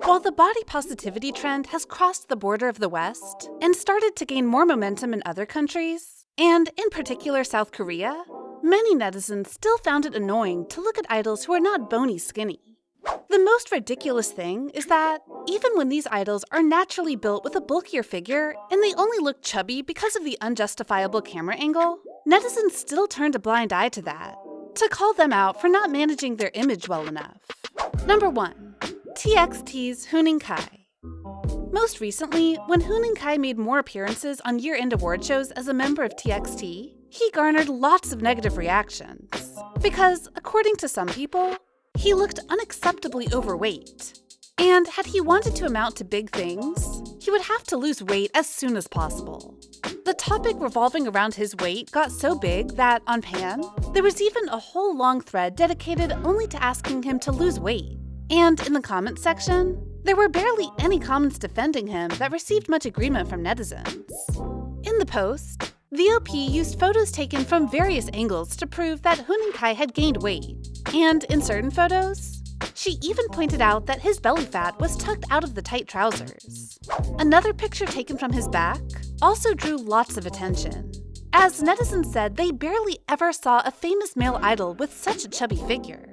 While the body positivity trend has crossed the border of the West and started to gain more momentum in other countries, and in particular South Korea, many netizens still found it annoying to look at idols who are not bony-skinny. The most ridiculous thing is that even when these idols are naturally built with a bulkier figure and they only look chubby because of the unjustifiable camera angle, netizens still turned a blind eye to that, to call them out for not managing their image well enough. Number 1. TXT's Huening Kai. Most recently, when Huening Kai made more appearances on year-end award shows as a member of TXT, he garnered lots of negative reactions. Because, according to some people, he looked unacceptably overweight. And had he wanted to amount to big things, he would have to lose weight as soon as possible. The topic revolving around his weight got so big that, on Pan, there was even a whole long thread dedicated only to asking him to lose weight. And in the comments section, there were barely any comments defending him that received much agreement from netizens. In the post, the OP used photos taken from various angles to prove that Huening Kai had gained weight, and in certain photos, she even pointed out that his belly fat was tucked out of the tight trousers. Another picture taken from his back also drew lots of attention, as netizens said they barely ever saw a famous male idol with such a chubby figure.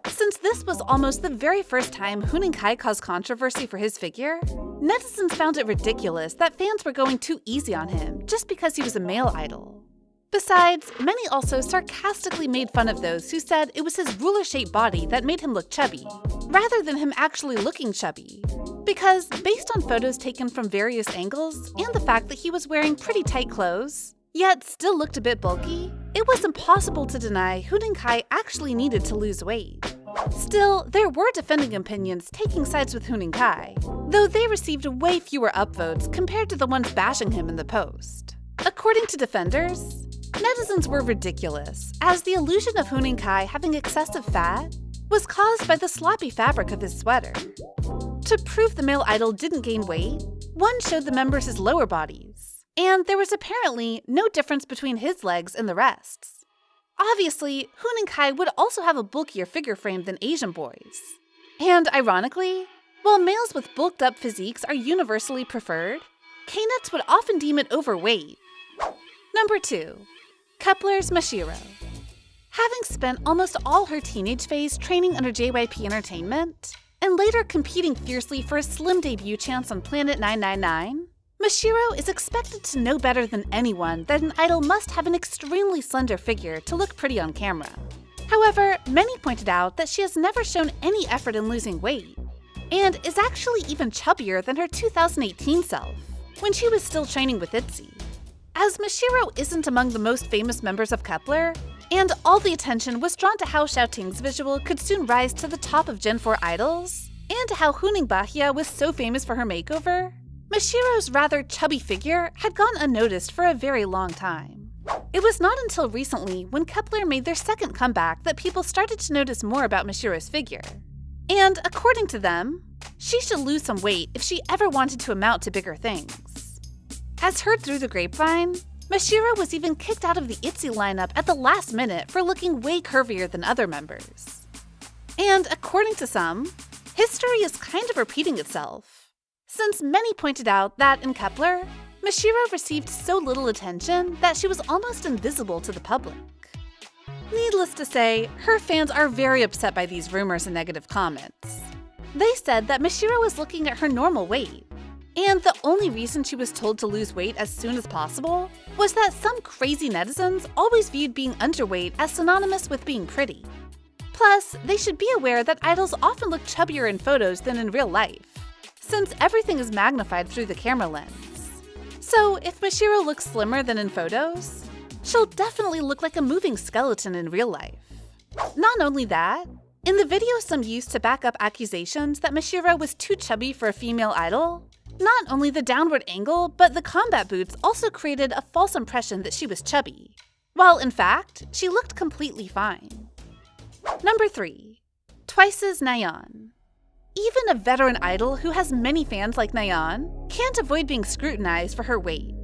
Since this was almost the very first time Huening Kai caused controversy for his figure, netizens found it ridiculous that fans were going too easy on him just because he was a male idol. Besides, many also sarcastically made fun of those who said it was his ruler-shaped body that made him look chubby, rather than him actually looking chubby. Because, based on photos taken from various angles and the fact that he was wearing pretty tight clothes, yet still looked a bit bulky, it was impossible to deny Huening Kai actually needed to lose weight. Still, there were defending opinions taking sides with Huening Kai, though they received way fewer upvotes compared to the ones bashing him in the post. According to defenders, netizens were ridiculous, as the illusion of Huening Kai having excessive fat was caused by the sloppy fabric of his sweater. To prove the male idol didn't gain weight, one showed the members his lower bodies, and there was apparently no difference between his legs and the rest's. Obviously, Huening Kai would also have a bulkier figure frame than Asian boys. And ironically, while males with bulked up physiques are universally preferred, K-nuts would often deem it overweight. Number 2. Kepler's Mashiro. Having spent almost all her teenage phase training under JYP Entertainment, and later competing fiercely for a slim debut chance on Planet 999, Mashiro is expected to know better than anyone that an idol must have an extremely slender figure to look pretty on camera. However, many pointed out that she has never shown any effort in losing weight, and is actually even chubbier than her 2018 self, when she was still training with ITZY. As Mashiro isn't among the most famous members of Kepler, and all the attention was drawn to how Xiaoting's visual could soon rise to the top of Gen 4 idols, and to how Huening Bahia was so famous for her makeover, Mashiro's rather chubby figure had gone unnoticed for a very long time. It was not until recently, when Kepler made their second comeback, that people started to notice more about Mashiro's figure. And according to them, she should lose some weight if she ever wanted to amount to bigger things. As heard through the grapevine, Mashiro was even kicked out of the ITZY lineup at the last minute for looking way curvier than other members. And according to some, history is kind of repeating itself, since many pointed out that in Kepler, Mashiro received so little attention that she was almost invisible to the public. Needless to say, her fans are very upset by these rumors and negative comments. They said that Mashiro was looking at her normal weight, and the only reason she was told to lose weight as soon as possible was that some crazy netizens always viewed being underweight as synonymous with being pretty. Plus, they should be aware that idols often look chubbier in photos than in real life, since everything is magnified through the camera lens. So if Mashiro looks slimmer than in photos, she'll definitely look like a moving skeleton in real life. Not only that, in the video some used to back up accusations that Mashiro was too chubby for a female idol, not only the downward angle, but the combat boots also created a false impression that she was chubby, while in fact, she looked completely fine. Number 3. Twice's Nayeon. Even a veteran idol who has many fans like Nayeon can't avoid being scrutinized for her weight.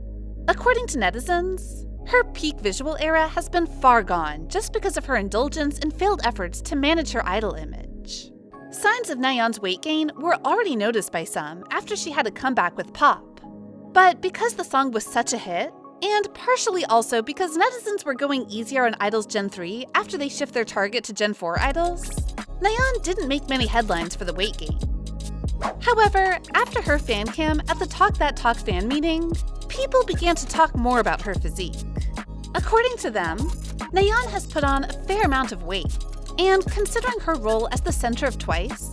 According to netizens, her peak visual era has been far gone just because of her indulgence and failed efforts to manage her idol image. Signs of Nayeon's weight gain were already noticed by some after she had a comeback with Pop. But because the song was such a hit, and partially also because netizens were going easier on Idols Gen 3 after they shift their target to Gen 4 idols, Nayeon didn't make many headlines for the weight gain. However, after her fan cam at the Talk That Talk fan meeting, people began to talk more about her physique. According to them, Nayeon has put on a fair amount of weight, and considering her role as the center of Twice,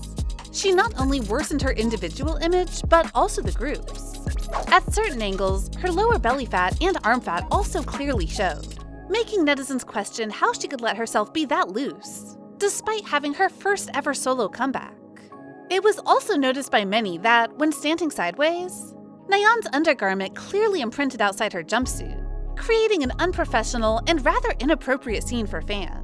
she not only worsened her individual image, but also the group's. At certain angles, her lower belly fat and arm fat also clearly showed, making netizens question how she could let herself be that loose, despite having her first ever solo comeback. It was also noticed by many that, when standing sideways, Nayeon's undergarment clearly imprinted outside her jumpsuit, creating an unprofessional and rather inappropriate scene for fans.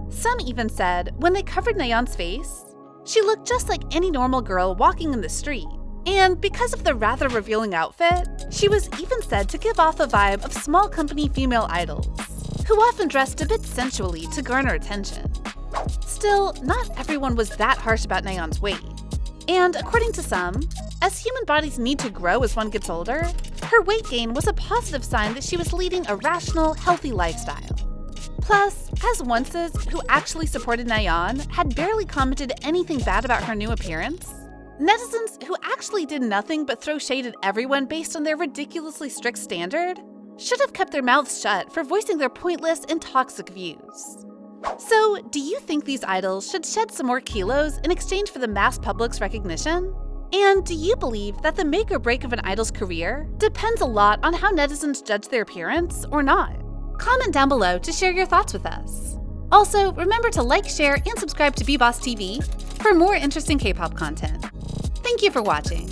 Some even said, when they covered Nayeon's face, she looked just like any normal girl walking in the street. And because of the rather revealing outfit, she was even said to give off a vibe of small company female idols, who often dressed a bit sensually to garner attention. Still, not everyone was that harsh about Nayeon's weight. And according to some, as human bodies need to grow as one gets older, her weight gain was a positive sign that she was leading a rational, healthy lifestyle. Plus, as onces who actually supported Nayeon had barely commented anything bad about her new appearance, netizens who actually did nothing but throw shade at everyone based on their ridiculously strict standard should have kept their mouths shut for voicing their pointless and toxic views. So, do you think these idols should shed some more kilos in exchange for the mass public's recognition? And do you believe that the make or break of an idol's career depends a lot on how netizens judge their appearance or not? Comment down below to share your thoughts with us. Also, remember to like, share, and subscribe to BeBoss TV for more interesting K-pop content. Thank you for watching.